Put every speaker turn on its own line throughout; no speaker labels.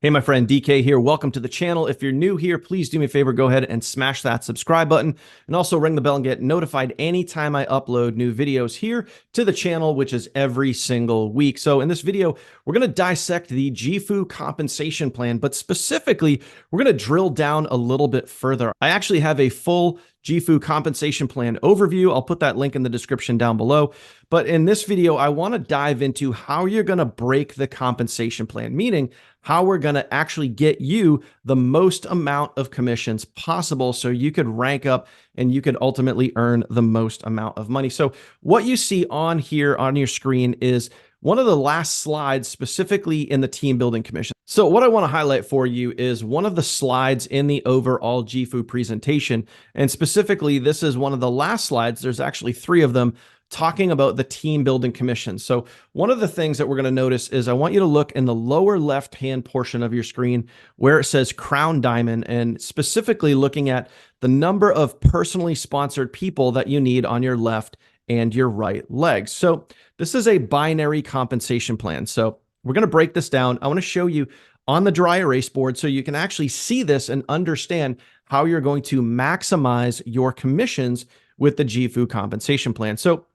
Hey, my friend DK here. Welcome to the channel. If you're new here, please do me a favor, go ahead and smash that subscribe button and also ring the bell and get notified anytime I upload new videos here to the channel, which is every single week. So in this video, we're going to dissect the JIFU compensation plan, but specifically, we're going to drill down a little bit further. I actually have a full JIFU compensation plan overview. I'll put that link in the description down below. But in this video, I want to dive into how you're going to break the compensation plan, meaning how we're going to actually get you the most amount of commissions possible so you could rank up and you could ultimately earn the most amount of money. So what you see on here on your screen is one of the last slides specifically in the team building commission. So what I want to highlight for you is one of the slides in the overall JIFU presentation. And specifically, this is one of the last slides. There's actually 3 of them talking about the team building commission. So one of the things that we're going to notice is I want you to look in the lower left-hand portion of your screen where it says Crown Diamond, and specifically looking at the number of personally sponsored people that you need on your left and your right legs. So this is a binary compensation plan. So we're going to break this down. I want to show you on the dry erase board so you can actually see this and understand how you're going to maximize your commissions with the JIFU compensation plan. So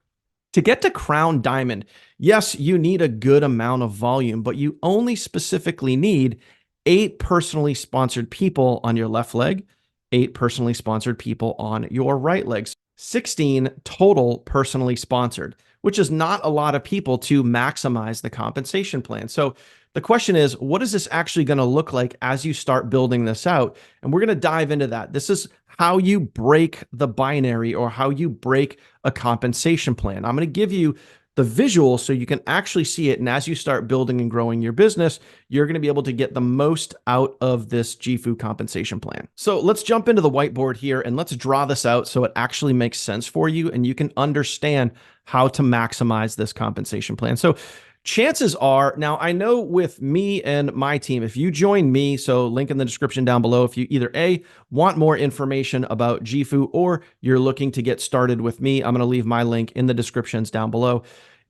to get to Crown Diamond, yes, you need a good amount of volume, but you only specifically need 8 personally sponsored people on your left leg, 8 personally sponsored people on your right leg, 16 total personally sponsored, which is not a lot of people to maximize the compensation plan. So the question is, what is this actually going to look like as you start building this out? And we're going to dive into that. This is how you break the binary or how you break a compensation plan. I'm going to give you the visual so you can actually see it. And as you start building and growing your business, you're going to be able to get the most out of this JIFU compensation plan. So let's jump into the whiteboard here and let's draw this out so it actually makes sense for you and you can understand how to maximize this compensation plan. So chances are, now I know with me and my team, if you join me, so link in the description down below, if you either A, want more information about JIFU or you're looking to get started with me, I'm going to leave my link in the descriptions down below.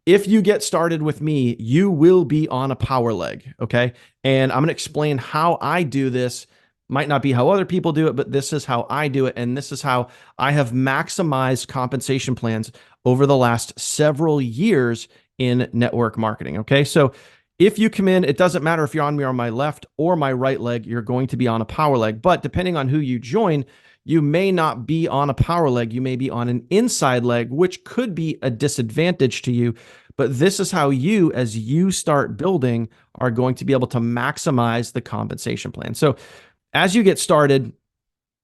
If you get started with me, you will be on a power leg, okay? And I'm going to explain how I do this. Might not be how other people do it, but this is how I do it. And this is how I have maximized compensation plans over the last several years in network marketing, okay? So if you come in, it doesn't matter if you're on me on my left or my right leg, you're going to be on a power leg. But depending on who you join, you may not be on a power leg. You may be on an inside leg, which could be a disadvantage to you. But this is how you, as you start building, are going to be able to maximize the compensation plan. So as you get started,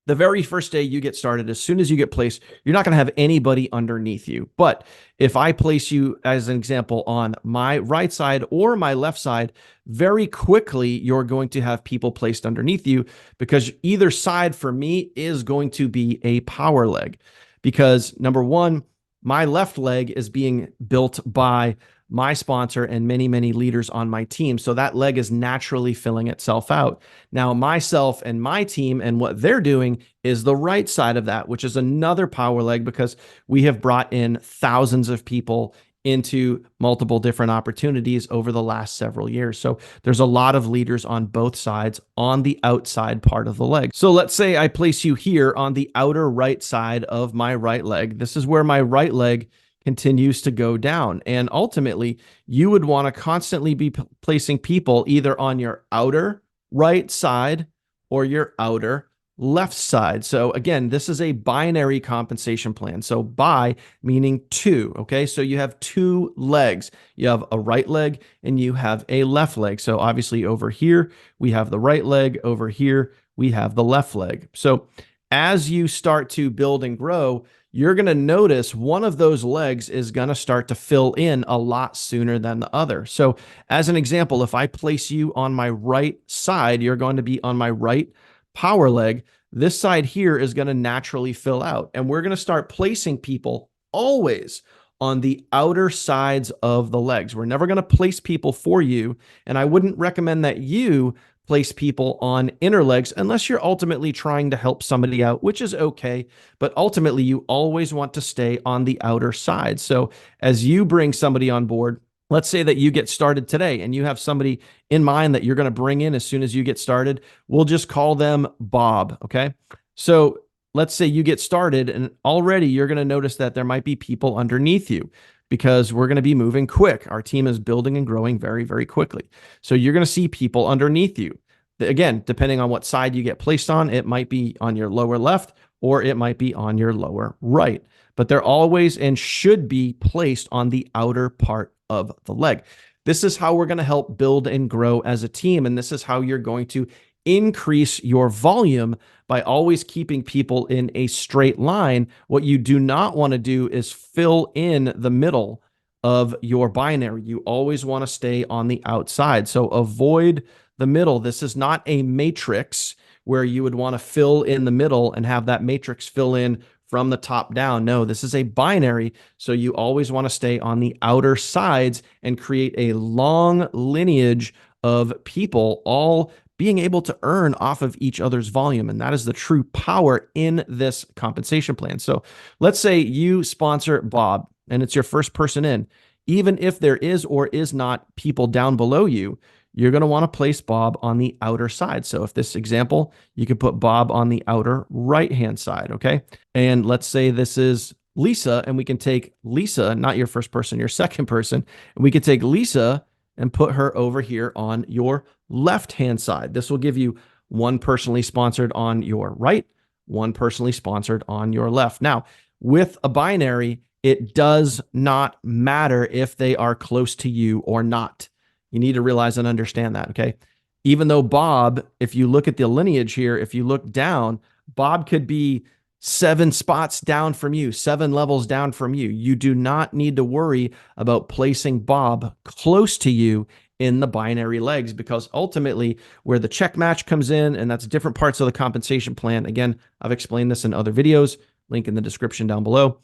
the very first day you get started, as soon as you get placed, you're not going to have anybody underneath you. But if I place you, as an example, on my right side or my left side, very quickly, you're going to have people placed underneath you because either side for me is going to be a power leg. Because number one, my left leg is being built by my sponsor and many, many leaders on my team. So that leg is naturally filling itself out. Now, myself and my team and what they're doing is the right side of that, which is another power leg because we have brought in thousands of people into multiple different opportunities over the last several years. So there's a lot of leaders on both sides on the outside part of the leg. So let's say I place you here on the outer right side of my right leg. This is where my right leg continues to go down. And ultimately, you would want to constantly be placing people either on your outer right side or your outer left side. So again, this is a binary compensation plan. So bi meaning 2, okay? So you have 2 legs. You have a right leg and you have a left leg. So obviously over here, we have the right leg. Over here, we have the left leg. So as you start to build and grow, you're going to notice one of those legs is going to start to fill in a lot sooner than the other. So as an example, if I place you on my right side, you're going to be on my right power leg. This side here is going to naturally fill out. And we're going to start placing people always on the outer sides of the legs. We're never going to place people for you. And I wouldn't recommend that you place people on inner legs unless you're ultimately trying to help somebody out, which is okay. But ultimately, you always want to stay on the outer side. So as you bring somebody on board, let's say that you get started today and you have somebody in mind that you're going to bring in as soon as you get started. We'll just call them Bob. Okay. So let's say you get started and already you're going to notice that there might be people underneath you because we're going to be moving quick. Our team is building and growing very, very quickly. So you're going to see people underneath you. Again, depending on what side you get placed on, it might be on your lower left or it might be on your lower right. But they're always and should be placed on the outer part of the leg. This is how we're going to help build and grow as a team. And this is how you're going to increase your volume by always keeping people in a straight line. What you do not want to do is fill in the middle of your binary. You always want to stay on the outside. So avoid the middle. This is not a matrix where you would want to fill in the middle and have that matrix fill in from the top down. No, this is a binary. So you always want to stay on the outer sides and create a long lineage of people all being able to earn off of each other's volume. And that is the true power in this compensation plan. So let's say you sponsor Bob and it's your first person in. Even if there is or is not people down below you, you're going to want to place Bob on the outer side. So if this example, you could put Bob on the outer right-hand side, okay? And let's say this is Lisa, and we can take Lisa, not your first person, your second person, and we could take Lisa and put her over here on your left-hand side. This will give you one personally sponsored on your right, one personally sponsored on your left. Now, with a binary, it does not matter if they are close to you or not. You need to realize and understand that, okay? Even though Bob, if you look at the lineage here, if you look down, Bob could be 7 spots down from you, 7 levels down from you. You do not need to worry about placing Bob close to you in the binary legs, because ultimately where the check match comes in, and that's different parts of the compensation plan. Again, I've explained this in other videos, link in the description down below.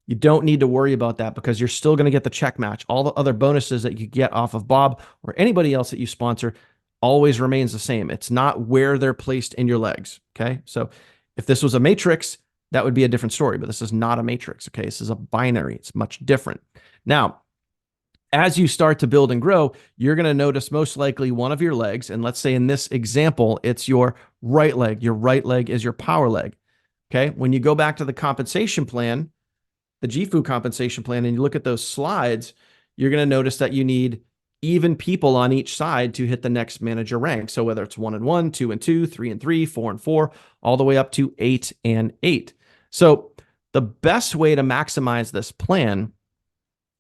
You don't need to worry about that because you're still going to get the check match. All the other bonuses that you get off of Bob or anybody else that you sponsor always remains the same. It's not where they're placed in your legs, okay? So if this was a matrix, that would be a different story, but this is not a matrix, okay? This is a binary. It's much different. Now, as you start to build and grow, you're going to notice most likely one of your legs, and let's say in this example, it's your right leg. Your right leg is your power leg, okay? When you go back to the compensation plan, the JIFU compensation plan, and you look at those slides, you're going to notice that you need even people on each side to hit the next manager rank. So whether it's 1 and 1, 2 and 2, 3 and 3, 4 and 4, all the way up to 8 and 8. So the best way to maximize this plan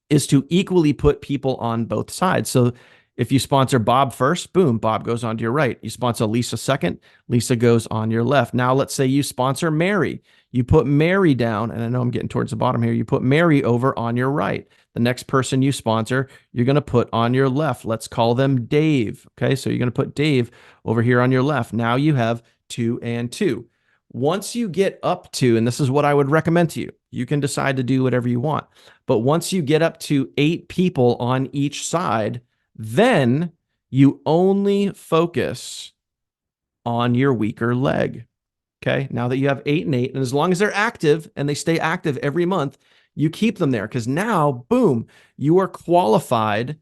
is to equally put people on both sides. So if you sponsor Bob first, boom, Bob goes on to your right. You sponsor Lisa second, Lisa goes on your left. Now let's say you sponsor Mary. You put Mary down, and I know I'm getting towards the bottom here. You put Mary over on your right. The next person you sponsor, you're going to put on your left. Let's call them Dave. Okay, so you're going to put Dave over here on your left. Now you have 2 and 2. Once you get up to, and this is what I would recommend to you, you can decide to do whatever you want. But once you get up to 8 people on each side, then you only focus on your weaker leg. Okay. Now that you have 8 and 8, and as long as they're active and they stay active every month, you keep them there because now, boom, you are qualified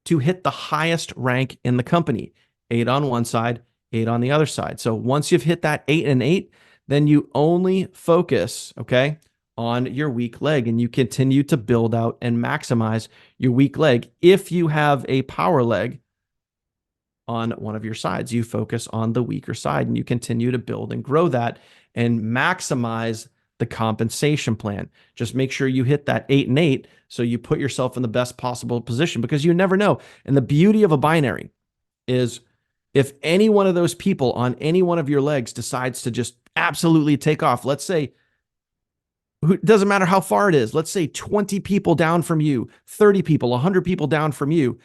to hit the highest rank in the company. 8 on one side, 8 on the other side. So once you've hit that 8 and 8, then you only focus, okay, on your weak leg, and you continue to build out and maximize your weak leg. If you have a power leg on one of your sides, you focus on the weaker side and you continue to build and grow that and maximize the compensation plan. Just make sure you hit that 8 and 8 so you put yourself in the best possible position, because you never know. And the beauty of a binary is if any one of those people on any one of your legs decides to just absolutely take off, let's say, it doesn't matter how far it is. Let's say 20 people down from you, 30 people, 100 people down from you.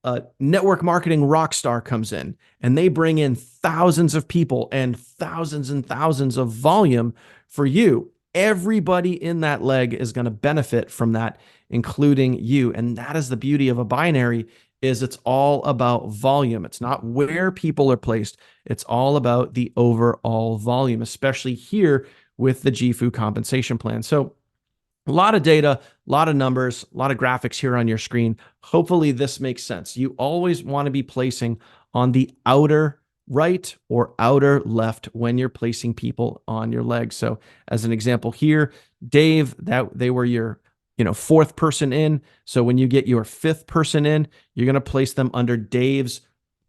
A network marketing rock star comes in and they bring in thousands of people and thousands of volume for you. Everybody in that leg is going to benefit from that, including you. And that is the beauty of a binary, is it's all about volume. It's not where people are placed. It's all about the overall volume, especially here with the JIFU compensation plan. So A lot of data, a lot of numbers, a lot of graphics here on your screen. Hopefully this makes sense. You always want to be placing on the outer right or outer left when you're placing people on your legs. So as an example here, Dave, that they were your, fourth person in. So when you get your fifth person in, you're going to place them under Dave's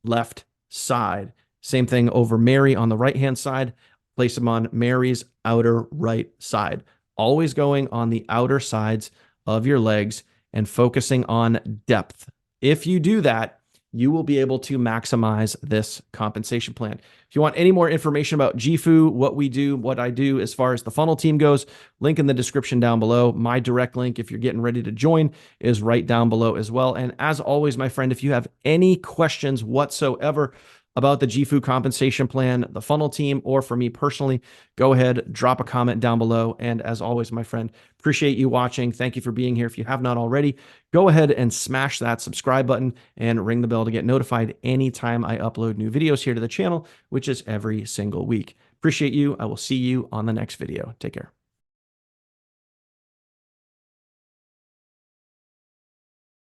left side. Same thing over Mary on the right-hand side. Place them on Mary's outer right side. Always going on the outer sides of your legs and focusing on depth. If you do that, you will be able to maximize this compensation plan. If you want any more information about JIFU, what we do, what I do as far as the funnel team goes, link in the description down below. My direct link, if you're getting ready to join, is right down below as well. And as always, my friend, if you have any questions whatsoever about the JIFU compensation plan, the funnel team, or for me personally, go ahead, drop a comment down below. And as always, my friend, appreciate you watching. Thank you for being here. If you have not already, go ahead and smash that subscribe button and ring the bell to get notified anytime I upload new videos here to the channel, which is every single week. Appreciate you. I will see you on the next video. Take care.